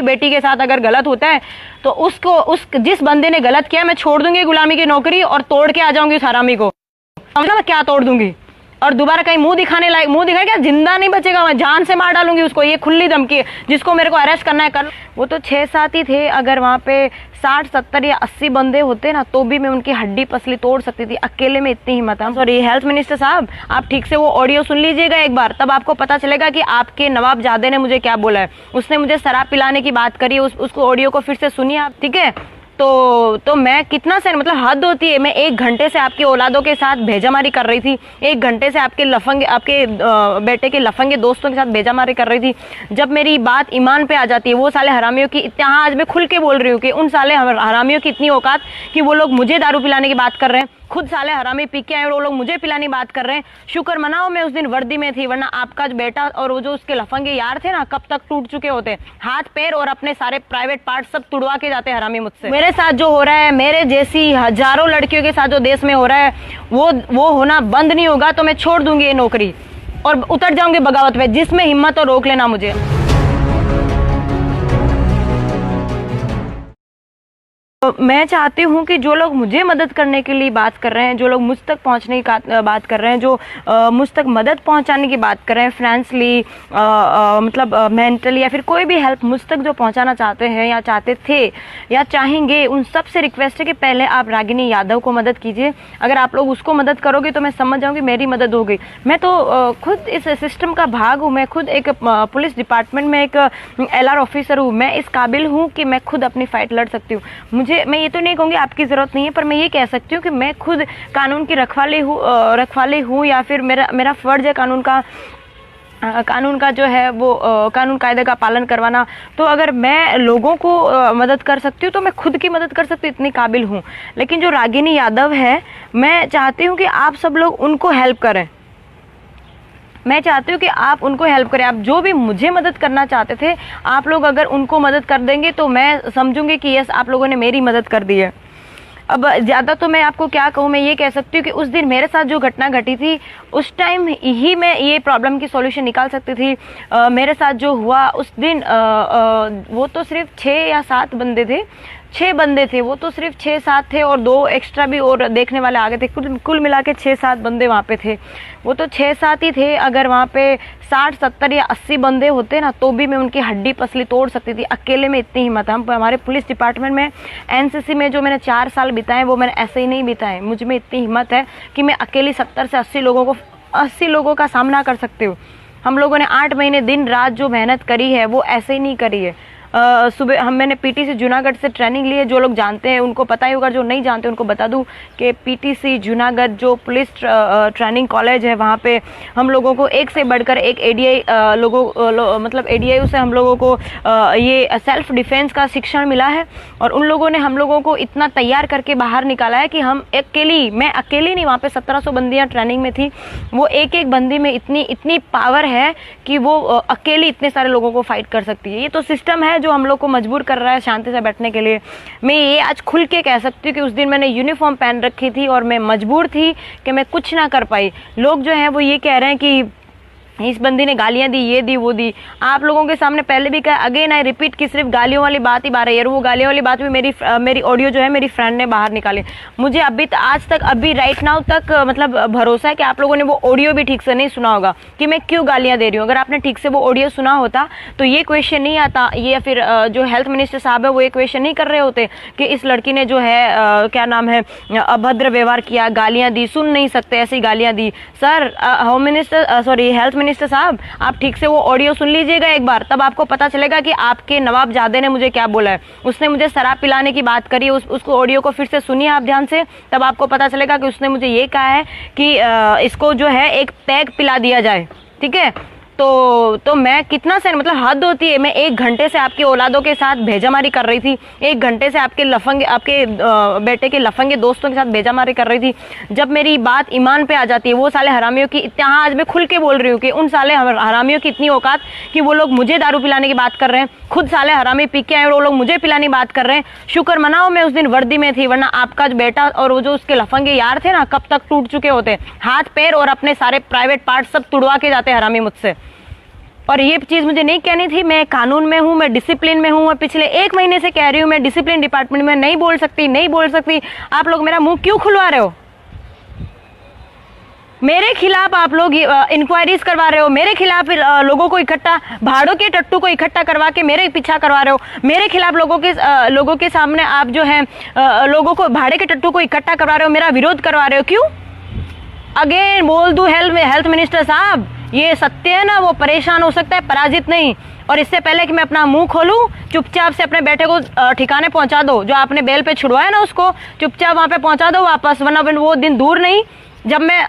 बेटी के साथ अगर गलत होता है तो उस जिस बंदे ने गलत किया मैं छोड़ दूंगी गुलामी की नौकरी और तोड़ के आ जाऊंगी उस हरामी को। समझा मैं क्या तोड़ दूंगी और दोबारा कहीं मुंह दिखाए क्या जिंदा नहीं बचेगा, मैं जान से मार डालूंगी उसको। ये खुली धमकी है, जिसको मेरे को अरेस्ट करना है कर। वो तो 6-7 ही थे, अगर वहाँ पे 60-70 या 80 बंदे होते ना तो भी मैं उनकी हड्डी पसली तोड़ सकती थी। अकेले में इतनी हिम्मत है। सॉरी हेल्थ मिनिस्टर साहब, आप ठीक से वो ऑडियो सुन लीजिएगा एक बार, तब आपको पता चलेगा कि आपके नवाबजादे ने मुझे क्या बोला है। उसने मुझे शराब पिलाने की बात करी, उसको ऑडियो को फिर से सुनिए आप, ठीक है। तो मैं कितना से मतलब हद होती है। मैं 1 घंटे से आपकी औलादों के साथ भेजामारी कर रही थी, 1 घंटे से आपके बेटे के लफंगे दोस्तों के साथ भेजामारी कर रही थी। जब मेरी बात ईमान पे आ जाती है, वो साले हरामियों की यहाँ आज मैं खुल के बोल रही हूँ कि उन साले हरामियों की इतनी औकात कि वो लोग मुझे दारू पिलाने की बात कर रहे हैं। खुद साले हरामी पी के आए और वो लोग मुझे पिलाने की बात कर रहे हैं। शुक्र मनाओ मैं उस दिन वर्दी में थी, वरना आपका जो बेटा और वो जो उसके लफंगे यार थे ना कब तक टूट चुके होते। हाथ पैर और अपने सारे प्राइवेट पार्ट सब तुड़वा के जाते हरामी मुझसे। मेरे साथ जो हो रहा है, मेरे जैसी हजारों लड़कियों के साथ जो देश में हो रहा है, वो होना बंद नहीं होगा तो मैं छोड़ दूंगी ये नौकरी और उतर जाऊंगी बगावत पे। जिसमें हिम्मत हो रोक लेना मुझे। मैं चाहती हूँ कि जो लोग मुझे मदद करने के लिए बात कर रहे हैं, जो लोग मुझ तक पहुँचने की बात कर रहे हैं, जो मुझ तक मदद पहुँचाने की बात कर रहे हैं फाइनेंशियली, मतलब मेंटली या फिर कोई भी हेल्प मुझ तक जो पहुँचाना चाहते हैं या चाहते थे या चाहेंगे, उन सब से रिक्वेस्ट है कि पहले आप रागिनी यादव को मदद कीजिए। अगर आप लोग उसको मदद करोगे तो मैं समझ जाऊँगी मेरी मदद हो गई। मैं तो खुद इस सिस्टम का भाग हूँ, मैं खुद एक पुलिस डिपार्टमेंट में एक LR ऑफिसर हूँ। मैं इस काबिल हूँ कि मैं खुद अपनी फाइट लड़ सकती हूँ। मैं ये तो नहीं कहूँगी आपकी ज़रूरत नहीं है, पर मैं ये कह सकती हूँ कि मैं खुद कानून की रखवाली हूँ या फिर मेरा फ़र्ज़ है कानून का जो है वो कानून कायदे का पालन करवाना। तो अगर मैं लोगों को मदद कर सकती हूँ तो मैं खुद की मदद कर सकती हूँ, इतनी काबिल हूँ। लेकिन जो रागिनी यादव है, मैं चाहती हूँ कि आप सब लोग उनको हेल्प करें। मैं चाहती हूँ कि आप उनको हेल्प करें। आप जो भी मुझे मदद करना चाहते थे, आप लोग अगर उनको मदद कर देंगे तो मैं समझूंगी कि यस आप लोगों ने मेरी मदद कर दी है। अब ज़्यादा तो मैं आपको क्या कहूँ, मैं ये कह सकती हूँ कि उस दिन मेरे साथ जो घटना घटी थी, उस टाइम ही मैं ये प्रॉब्लम की सॉल्यूशन निकाल सकती थी। मेरे साथ जो हुआ उस दिन, वो तो सिर्फ 6 या 7 बंदे थे, 6 बंदे थे। वो तो सिर्फ 6-7 थे और 2 एक्स्ट्रा भी और देखने वाले आ गए थे। कुल मिला के 6-7 बंदे वहाँ पे थे। वो तो 6-7 ही थे। अगर वहाँ पे 60-70 या 80 बंदे होते ना तो भी मैं उनकी हड्डी पसली तोड़ सकती थी। अकेले में इतनी हिम्मत है। हमारे पुलिस डिपार्टमेंट में NCC में जो मैंने 4 साल बिताए वो मैंने ऐसे ही नहीं बिताए। मुझ में इतनी हिम्मत है कि मैं अकेली 70 से 80 लोगों का सामना कर सकती हूँ। हम लोगों ने 8 महीने दिन रात जो मेहनत करी है वो ऐसे ही नहीं करी है। सुबह मैंने PTC जूनागढ़ से ट्रेनिंग ली है। जो लोग जानते हैं उनको पता ही होगा, जो नहीं जानते उनको बता दूं कि PTC जूनागढ़ जो पुलिस ट्रेनिंग कॉलेज है, वहाँ पे हम लोगों को एक से बढ़कर एक ADI मतलब ADI से हम लोगों को ये सेल्फ डिफेंस का शिक्षण मिला है। और उन लोगों ने हम लोगों को इतना तैयार करके बाहर निकाला है कि मैं अकेली नहीं, वहाँ पे 1700 बंदियाँ ट्रेनिंग में थी। वो एक बंदी में इतनी पावर है कि वो अकेली इतने सारे लोगों को फाइट कर सकती है। ये तो सिस्टम है जो हम लोग को मजबूर कर रहा है शांति से बैठने के लिए। मैं ये आज खुल के कह सकती हूँ कि उस दिन मैंने यूनिफॉर्म पहन रखी थी और मैं मजबूर थी कि मैं कुछ ना कर पाई। लोग जो हैं वो ये कह रहे हैं कि इस बंदी ने गालियां दी, ये दी, वो दी। आप लोगों के सामने पहले भी कहा, अगेन आई रिपीट कि सिर्फ गालियों वाली बात ही बात है यार। वो गालियों वाली बात भी मेरी ऑडियो जो है मेरी फ्रेंड ने बाहर निकाली। मुझे अभी राइट नाउ तक मतलब भरोसा है कि आप लोगों ने वो ऑडियो भी ठीक से नहीं सुना होगा कि मैं क्यों गालियां दे रही हूँ। अगर आपने ठीक से वो ऑडियो सुना होता तो ये क्वेश्चन नहीं आता, ये फिर जो हेल्थ मिनिस्टर साहब है वो ये क्वेश्चन नहीं कर रहे होते कि इस लड़की ने जो है क्या नाम है अभद्र व्यवहार किया, गालियाँ दी, सुन नहीं सकते ऐसी गालियाँ दी। सर हेल्थ मिनिस्टर साहब, आप ठीक से वो ऑडियो सुन लीजिएगा एक बार, तब आपको पता चलेगा कि आपके नवाबजादे ने मुझे क्या बोला है। उसने मुझे शराब पिलाने की बात करी, उसको ऑडियो को फिर से सुनिए आप ध्यान से, तब आपको पता चलेगा कि उसने मुझे ये कहा है कि इसको जो है एक पैग पिला दिया जाए, ठीक है। तो मैं कितना से मतलब हद होती है। मैं 1 घंटे से आपकी औलादों के साथ भेजामारी कर रही थी, 1 घंटे से आपके बेटे के लफंगे दोस्तों के साथ भेजामारी कर रही थी। जब मेरी बात ईमान पे आ जाती है, वो साले हरामियों की यहाँ आज मैं खुल के बोल रही हूँ कि उन साले हरामियों की इतनी औकात कि वो लोग मुझे दारू पिलाने की बात कर रहे हैं। खुद साले हरामी पी के आए और वो लोग मुझे पिलाने की बात कर रहे हैं। शुक्र मनाओ मैं उस दिन वर्दी में थी, वरना आपका जो बेटा और वो जो उसके लफंगे यार थे ना कब तक टूट चुके होते। हाथ पैर और अपने सारे प्राइवेट पार्ट सब तुड़वा के जाते हरामी मुझसे। और ये चीज मुझे नहीं कहनी थी। मैं कानून में हूँ, मैं डिसिप्लिन में हूँ, और पिछले 1 महीने से कह रही हूँ मैं डिसिप्लिन डिपार्टमेंट में नहीं बोल सकती। आप लोग मेरा मुंह क्यों खुलवा रहे हो? मेरे खिलाफ आप लोग इंक्वायरीज करवा रहे हो, मेरे खिलाफ लोगों को इकट्ठा, भाड़ों के टट्टू को इकट्ठा करवा के मेरे पीछा करवा रहे हो, मेरे खिलाफ लोगों के सामने आप जो है लोगों को, भाड़े के टट्टू को इकट्ठा करवा रहे हो, मेरा विरोध करवा रहे हो। क्यों? अगेन बोल दूं हेल्थ मिनिस्टर साहब, ये सत्य है ना, वो परेशान हो सकता है, पराजित नहीं। और इससे पहले कि मैं अपना मुंह खोलूं, चुपचाप से अपने बेटे को ठिकाने पहुंचा दो। जो आपने बेल पे छुड़वाया ना, उसको चुपचाप वहां पे पहुंचा दो वापस, वरना वो दिन दूर नहीं जब मैं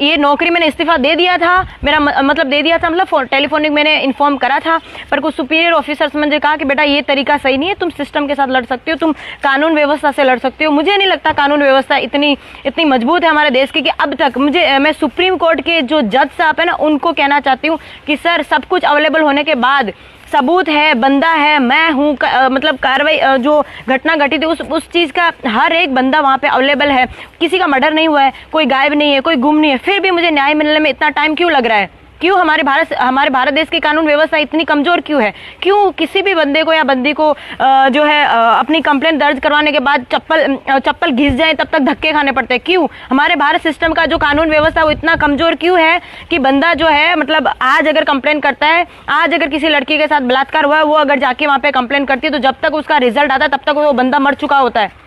ये नौकरी मैंने इस्तीफा दे दिया था, मेरा मतलब दे दिया था, मतलब टेलीफोनिक मैंने इन्फॉर्म करा था, पर कुछ सुपीरियर ऑफिसर्स मुझे कहा कि बेटा ये तरीका सही नहीं है, तुम सिस्टम के साथ लड़ सकते हो, तुम कानून व्यवस्था से लड़ सकते हो। मुझे नहीं लगता कानून व्यवस्था इतनी मजबूत है हमारे देश की कि अब तक मैं सुप्रीम कोर्ट के जो जज साहब है ना, उनको कहना चाहती हूँ कि सर, सब कुछ अवेलेबल होने के बाद, सबूत है, बंदा है, मैं हूँ, मतलब कार्रवाई जो घटना घटित है उस चीज का हर एक बंदा वहाँ पे अवेलेबल है, किसी का मर्डर नहीं हुआ है, कोई गायब नहीं है, कोई गुम नहीं है, फिर भी मुझे न्याय मिलने में इतना टाइम क्यों लग रहा है? क्यों हमारे भारत देश की कानून व्यवस्था इतनी कमजोर क्यों है? क्यों किसी भी बंदे को या बंदी को जो है अपनी कंप्लेंट दर्ज करवाने के बाद चप्पल घिस जाए तब तक धक्के खाने पड़ते हैं? क्यों हमारे भारत सिस्टम का जो कानून व्यवस्था वो इतना कमजोर क्यों है कि बंदा जो है, मतलब आज अगर कंप्लेन करता है, आज अगर किसी लड़की के साथ बलात्कार हुआ है, वो अगर जाके वहां पे कंप्लेन करती है तो जब तक उसका रिजल्ट आता है तब तक वो बंदा मर चुका होता है।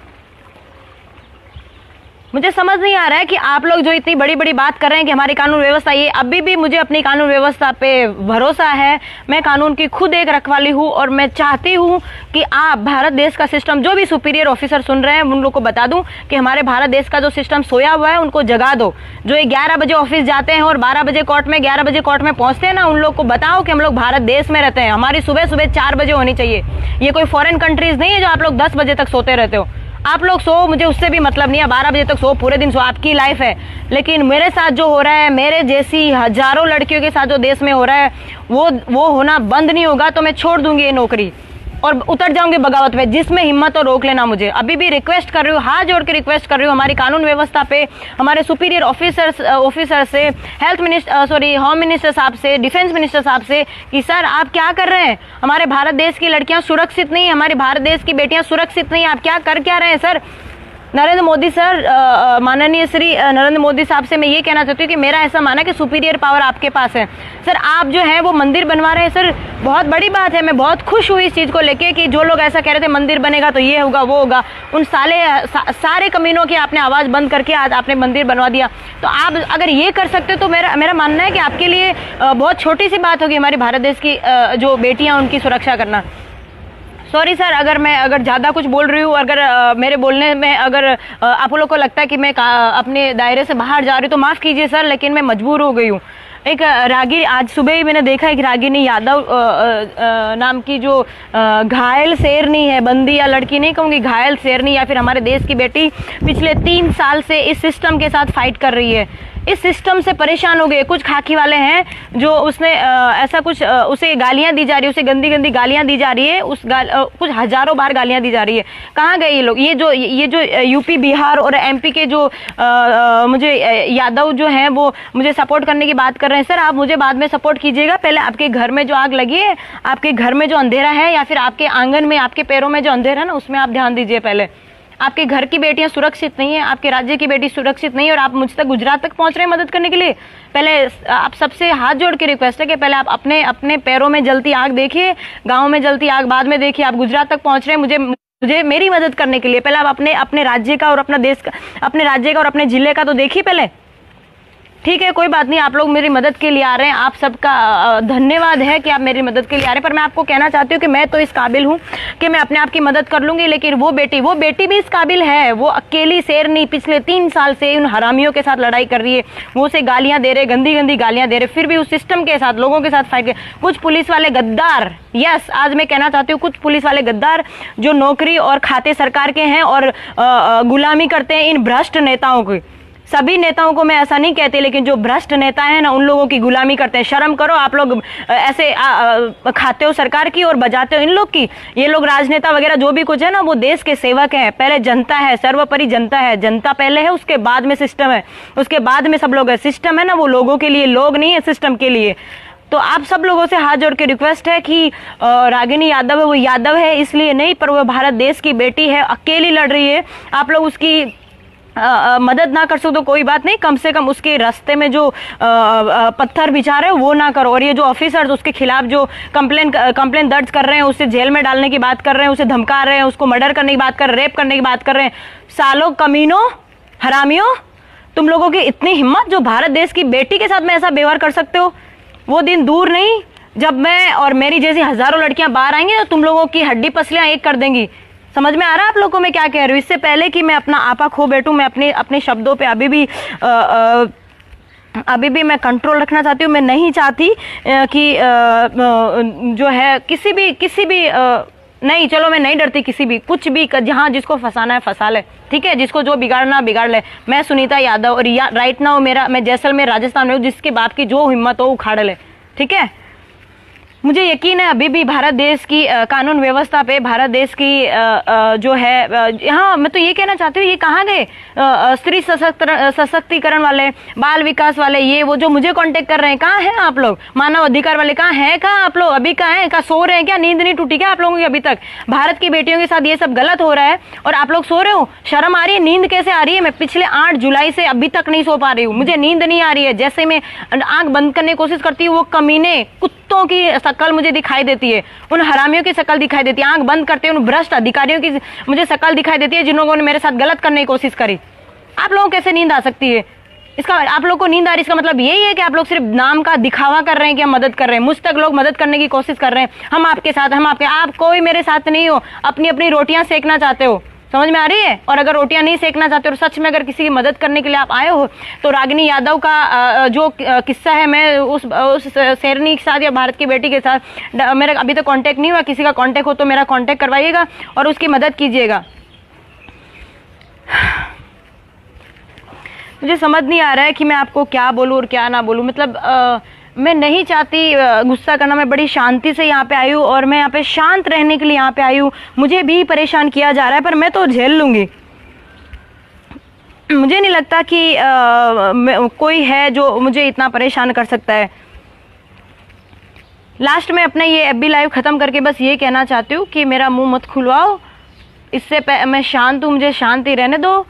मुझे समझ नहीं आ रहा है कि आप लोग जो इतनी बड़ी बड़ी बात कर रहे हैं कि हमारी कानून व्यवस्था, ये अभी भी मुझे अपनी कानून व्यवस्था पे भरोसा है। मैं कानून की खुद एक रखवाली हूँ और मैं चाहती हूँ कि आप भारत देश का सिस्टम, जो भी सुपीरियर ऑफिसर सुन रहे हैं उन लोग को बता दूं कि हमारे भारत देश का जो सिस्टम सोया हुआ है उनको जगा दो। जो 11 बजे ऑफिस जाते हैं और 12 बजे कोर्ट में, 11 बजे कोर्ट में पहुंचते हैं ना, उन लोग को बताओ कि हम लोग भारत देश में रहते हैं, हमारी सुबह सुबह 4 बजे होनी चाहिए। ये कोई फॉरेन कंट्रीज नहीं है जो आप लोग 10 बजे तक सोते रहते हो। आप लोग सो, मुझे उससे भी मतलब नहीं है, 12 बजे तक सो, पूरे दिन सो, आपकी लाइफ है। लेकिन मेरे साथ जो हो रहा है, मेरे जैसी हजारों लड़कियों के साथ जो देश में हो रहा है, वो होना बंद नहीं होगा तो मैं छोड़ दूंगी ये नौकरी और उतर जाऊंगी बगावत पे। जिसमें हिम्मत हो रोक लेना मुझे। अभी भी रिक्वेस्ट कर रही हूँ, हाथ जोड़ के रिक्वेस्ट कर रही हूँ हमारी कानून व्यवस्था पे, हमारे सुपीरियर ऑफिसर से, होम मिनिस्टर साहब से, डिफेंस मिनिस्टर साहब से कि सर आप क्या कर रहे हैं? हमारे भारत देश की लड़कियां सुरक्षित नहीं, हमारे भारत देश की बेटियां सुरक्षित नहीं, आप क्या रहे हैं सर? नरेंद्र मोदी सर, माननीय श्री नरेंद्र मोदी साहब से मैं ये कहना चाहती हूँ कि मेरा ऐसा माना कि सुपीरियर पावर आपके पास है सर। आप जो है वो मंदिर बनवा रहे हैं सर, बहुत बड़ी बात है। मैं बहुत खुश हुई इस चीज़ को लेके कि जो लोग ऐसा कह रहे थे मंदिर बनेगा तो ये होगा वो होगा, उन सारे कमीनों की आपने आवाज़ बंद करके आज आपने मंदिर बनवा दिया। तो आप अगर ये कर सकते तो मेरा मानना है कि आपके लिए बहुत छोटी सी बात होगी हमारे भारत देश की जो बेटियाँ उनकी सुरक्षा करना। सॉरी सर अगर ज़्यादा कुछ बोल रही हूँ, अगर मेरे बोलने में अगर आप लोगों को लगता है कि मैं अपने दायरे से बाहर जा रही हूँ तो माफ़ कीजिए सर, लेकिन मैं मजबूर हो गई हूँ। एक रागी, आज सुबह ही मैंने देखा एक रागिनी यादव नाम की जो घायल शेरनी है, बंदी या लड़की नहीं कहूँगी, घायल शेरनी या फिर हमारे देश की बेटी, पिछले 3 साल से इस सिस्टम के साथ फाइट कर रही है। इस सिस्टम से परेशान हो गए कुछ खाकी वाले हैं जो उसने ऐसा कुछ उसे गालियां दी जा रही है, उसे गंदी गंदी गालियां दी जा रही है, कुछ हजारों बार गालियां दी जा रही है। कहाँ गए ये लोग? ये जो यूपी, बिहार और एमपी के जो मुझे यादव जो हैं वो मुझे सपोर्ट करने की बात कर रहे हैं। सर आप मुझे बाद में सपोर्ट कीजिएगा, पहले आपके घर में जो आग लगी है, आपके घर में जो अंधेरा है, या फिर आपके आंगन में, आपके पैरों में जो अंधेरा है ना, उसमें आप ध्यान दीजिए। पहले आपके घर की बेटियां सुरक्षित नहीं है, आपके राज्य की बेटी सुरक्षित नहीं है और आप मुझ तक, गुजरात तक पहुंच रहे हैं मदद करने के लिए। पहले आप सबसे हाथ जोड़ के रिक्वेस्ट है कि पहले आप अपने पैरों में जलती आग देखिए, गांव में जलती आग बाद में देखिए। आप गुजरात तक पहुंच रहे हैं मुझे मेरी मदद करने के लिए, पहले आप अपने राज्य का और अपना देश का, अपने राज्य का और अपने जिले का तो देखिए पहले। ठीक है, कोई बात नहीं, आप लोग मेरी मदद के लिए आ रहे हैं, आप सबका धन्यवाद है कि आप मेरी मदद के लिए आ रहे हैं। पर मैं आपको कहना चाहती हूँ कि मैं तो इस काबिल हूँ कि मैं अपने आप की मदद कर लूंगी, लेकिन वो बेटी भी इस काबिल है। वो अकेली शेरनी पिछले 3 साल से उन हरामियों के साथ लड़ाई कर रही है, वो उसे गालियां दे रहे, गंदी गंदी गालियां दे रहे, फिर भी उस सिस्टम के साथ, लोगों के साथ फाइट कर। कुछ पुलिस वाले गद्दार, यस आज मैं कहना चाहती हूँ, कुछ पुलिस वाले गद्दार जो नौकरी और खाते सरकार के हैं और गुलामी करते हैं इन भ्रष्ट नेताओं की। सभी नेताओं को मैं ऐसा नहीं कहती, लेकिन जो भ्रष्ट नेता है ना, उन लोगों की गुलामी करते हैं। शर्म करो, आप लोग ऐसे खाते हो सरकार की और बजाते हो इन लोग की। ये लोग राजनेता वगैरह जो भी कुछ है ना, वो देश के सेवक हैं। पहले जनता है, सर्वोपरि जनता है। जनता पहले है, उसके बाद में सिस्टम है, उसके बाद में सब लोग है। सिस्टम है ना, वो लोगों के लिए, लोग नहीं है सिस्टम के लिए। तो आप सब लोगों से हाथ जोड़ के रिक्वेस्ट है कि रागिनी यादव है, वो यादव है इसलिए नहीं, पर वो भारत देश की बेटी है, अकेली लड़ रही है। आप लोग उसकी मदद ना कर सको तो कोई बात नहीं, कम से कम उसके रास्ते में जो पत्थर बिछा रहे हो वो ना करो। और ये जो ऑफिसर्स उसके खिलाफ जो कंप्लेन दर्ज कर रहे हैं, उसे जेल में डालने की बात कर रहे हैं, उसे धमका रहे हैं, उसको मर्डर करने की बात कर रहे हैं, रेप करने की बात कर रहे हैं, सालों कमीनों हरामियों, तुम लोगों की इतनी हिम्मत जो भारत देश की बेटी के साथ में ऐसा व्यवहार कर सकते हो। वो दिन दूर नहीं जब मैं और मेरी जैसी हजारों लड़कियां बाहर आएंगी तो तुम लोगों की हड्डी पसलियां एक कर देंगी। समझ में आ रहा है आप लोगों को मैं क्या कह रही हूँ? इससे पहले कि मैं अपना आपा खो बैठूं, मैं अपने शब्दों पे अभी भी मैं कंट्रोल रखना चाहती हूँ। मैं नहीं चाहती कि जो है किसी भी नहीं, चलो मैं नहीं डरती किसी भी, कुछ भी जहाँ जिसको फंसाना है फंसा ले, ठीक है, जिसको जो बिगाड़ना बिगाड़ ले। मैं सुनीता यादव और राइट नाउ मैं जैसलमेर राजस्थान में हूँ, जिसके बाप की जो हिम्मत हो उखाड़ ले, ठीक है। मुझे यकीन है अभी भी भारत देश की कानून व्यवस्था पे, भारत देश की जो है यहाँ मैं तो ये कहना चाहती हूँ, ये कहाँ गए स्त्री सशक्तिकरण वाले, बाल विकास वाले, ये वो जो मुझे कांटेक्ट कर रहे हैं, कहाँ हैं आप लोग? मानव अधिकार वाले कहाँ हैं? कहाँ आप लोग अभी? कहाँ हैं? कहाँ सो रहे हैं क्या? नींद नहीं टूटी क्या आप लोगों की अभी तक? भारत की बेटियों के साथ ये सब गलत हो रहा है और आप लोग सो रहे हो। शर्म आ रही है? नींद कैसे आ रही है? मैं पिछले 8 जुलाई से अभी तक नहीं सो पा रही हूँ, मुझे नींद नहीं आ रही है। जैसे मैं आंख बंद करने की कोशिश करती हूँ, वो कमीने कुत्तों की शक्ल मुझे दिखाई देती है, उन हरामियों की शक्ल दिखाई देती है। आंख बंद करते हैं उन भ्रष्ट अधिकारियों की मुझे शक्ल दिखाई देती है, जिन लोगों ने मेरे साथ गलत करने की कोशिश करी। आप लोगों को कैसे नींद आ सकती है? इसका आप लोग को नींद आ रही, इसका मतलब यही है कि आप लोग सिर्फ नाम का दिखावा कर रहे हैं कि हम मदद कर रहे हैं। मुझ तक लोग मदद करने की कोशिश कर रहे हैं, हम आपके साथ, आप कोई मेरे साथ नहीं हो, अपनी अपनी रोटियां सेकना चाहते हो। समझ में आ रही है? और अगर रोटियां नहीं सेकना चाहते और सच में अगर किसी की मदद करने के लिए आप आए हो, तो रागिनी यादव का जो किस्सा है, मैं उस शेरनी के साथ या भारत की बेटी के साथ मेरा अभी तक कांटेक्ट नहीं हुआ। किसी का कांटेक्ट हो तो मेरा कांटेक्ट करवाइएगा और उसकी मदद कीजिएगा। मुझे समझ नहीं आ रहा है कि मैं आपको क्या बोलूं और क्या ना बोलूं। मतलब मैं नहीं चाहती गुस्सा करना, मैं बड़ी शांति से यहाँ पे आई हूँ और मैं यहाँ पे शांत रहने के लिए यहाँ पे आई हूँ। मुझे भी परेशान किया जा रहा है पर मैं तो झेल लूंगी। मुझे नहीं लगता कि कोई है जो मुझे इतना परेशान कर सकता है। लास्ट में अपना ये एफबी लाइव खत्म करके बस ये कहना चाहती हूँ कि मेरा मुंह मत खुलवाओ, इससे मैं शांत हूँ, मुझे शांति रहने दो।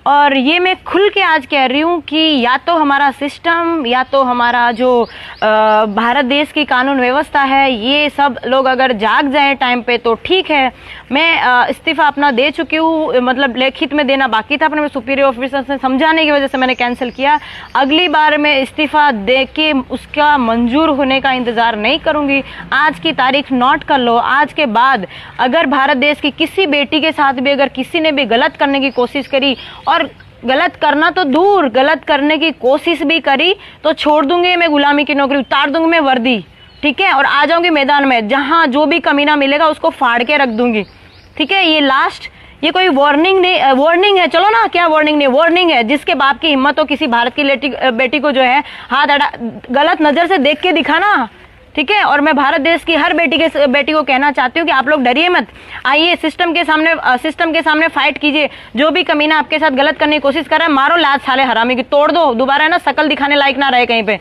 और ये मैं खुल के आज कह रही हूँ कि या तो हमारा सिस्टम, या तो हमारा जो भारत देश की कानून व्यवस्था है, ये सब लोग अगर जाग जाएं टाइम पे तो ठीक है। मैं इस्तीफा अपना दे चुकी हूँ, मतलब लिखित में देना बाकी था, अपने सुपीरियर ऑफिसर से समझाने की वजह से मैंने कैंसिल किया। अगली बार मैं इस्तीफा दे के उसका मंजूर होने का इंतजार नहीं करूंगी। आज की तारीख नोट कर लो, आज के बाद अगर भारत देश की किसी बेटी के साथ भी अगर किसी ने भी गलत करने की कोशिश करी, और गलत करना तो दूर, गलत करने की कोशिश भी करी, तो छोड़ दूंगी मैं गुलामी की नौकरी, उतार दूंगी मैं वर्दी, ठीक है, और आ जाऊंगी मैदान में। जहां जो भी कमीना मिलेगा उसको फाड़ के रख दूंगी, ठीक है। ये लास्ट, ये कोई वार्निंग नहीं, वार्निंग है, चलो ना, क्या वार्निंग नहीं, वार्निंग है। जिसके बाप की हिम्मत हो किसी भारत की बेटी को जो है हाथ गलत नजर से देख के दिखाना, ठीक है। और मैं भारत देश की हर बेटी को कहना चाहती हूँ कि आप लोग डरिए मत, आइए सिस्टम के सामने फाइट कीजिए। जो भी कमीना आपके साथ गलत करने की कोशिश कर रहा है, मारो लात साले हरामी की, तोड़ दो, दोबारा है ना शक्ल दिखाने लायक ना रहे कहीं पे।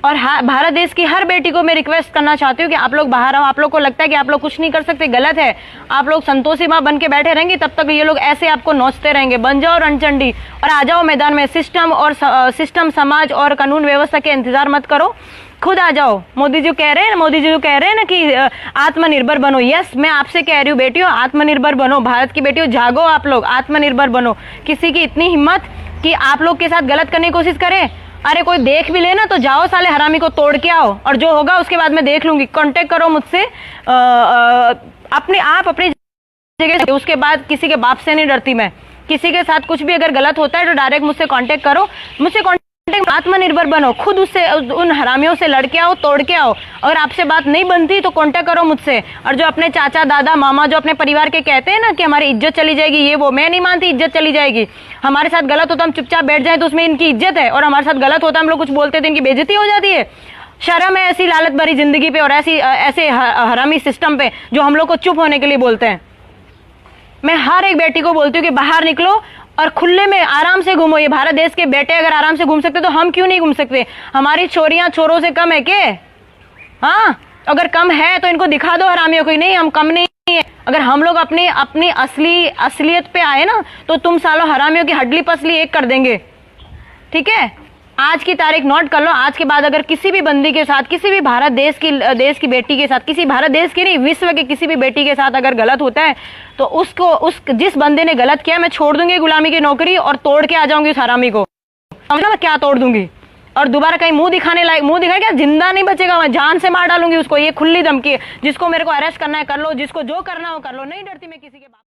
और भारत देश की हर बेटी को मैं रिक्वेस्ट करना चाहती हूँ कि आप लोग बाहर आओ। आप लोग को लगता है कि आप लोग कुछ नहीं कर सकते, गलत है। आप लोग संतोषी माँ बन के बैठे रहेंगे तब तक ये लोग ऐसे आपको नोचते रहेंगे। बन जाओ रणचंडी और आ जाओ मैदान में। सिस्टम समाज और कानून व्यवस्था के इंतजार मत करो, खुद आ जाओ। मोदी जी कह रहे हैं ना कि आत्मनिर्भर बनो। यस, मैं आपसे कह रही हूँ बेटियों, आत्मनिर्भर बनो। भारत की बेटियों जागो, आप लोग आत्मनिर्भर बनो। किसी की इतनी हिम्मत कि आप लोग के साथ गलत करने की कोशिश करे, अरे कोई देख भी ले ना तो जाओ साले हरामी को तोड़ के आओ, और जो होगा उसके बाद मैं देख लूंगी। कांटेक्ट करो मुझसे, अपनी जगह। उसके बाद किसी के बाप से नहीं डरती मैं। किसी के साथ कुछ भी अगर गलत होता है तो डायरेक्ट मुझसे कांटेक्ट करो, आत्मनिर्भर बनो। खुद उससे उन हरामियों से लड़के आओ, तोड़ के आओ। अगर आपसे बात नहीं बनती तो कांटेक्ट करो मुझसे। और जो अपने चाचा दादा मामा जो अपने परिवार के कहते हैं ना कि हमारी इज्जत चली जाएगी, ये वो, मैं नहीं मानती इज्जत चली जाएगी। हमारे साथ गलत होता हम चुपचाप बैठ जाए तो उसमें इनकी इज्जत है, और हमारे साथ गलत होता हम लोग कुछ बोलते तो इनकी बेइज्जती हो जाती है। शर्म है ऐसी लालच भरी जिंदगी पे और ऐसे हरामी सिस्टम पे जो हम लोग को चुप होने के लिए बोलते हैं। मैं हर एक बेटी को बोलती हूँ कि बाहर निकलो और खुले में आराम से घूमो। ये भारत देश के बेटे अगर आराम से घूम सकते तो हम क्यों नहीं घूम सकते? हमारी चोरियां चोरों से कम है के? हाँ, अगर कम है तो इनको दिखा दो हरामियों को, नहीं हम कम नहीं है। अगर हम लोग अपनी अपनी असलियत पे आए ना तो तुम सालों हरामियों की हड्डी पसली एक कर देंगे। ठीक है, आज की तारीख नोट कर लो। आज के बाद अगर किसी भी बंदी के साथ, किसी भी भारत देश की बेटी के साथ, किसी भारत देश की नहीं विश्व के किसी भी बेटी के साथ अगर गलत होता है तो उसको जिस बंदे ने गलत किया मैं छोड़ दूंगी गुलामी की नौकरी और तोड़ के आ जाऊंगी उस हरामी को। समझा मैं क्या तोड़ दूंगी? और दोबारा कहीं मुंह दिखाए क्या, जिंदा नहीं बचेगा, मैं जान से मार डालूंगी उसको। ये खुली धमकी है। जिसको मेरे को अरेस्ट करना है कर लो, जिसको जो करना हो कर लो, नहीं डरती मैं किसी के बाप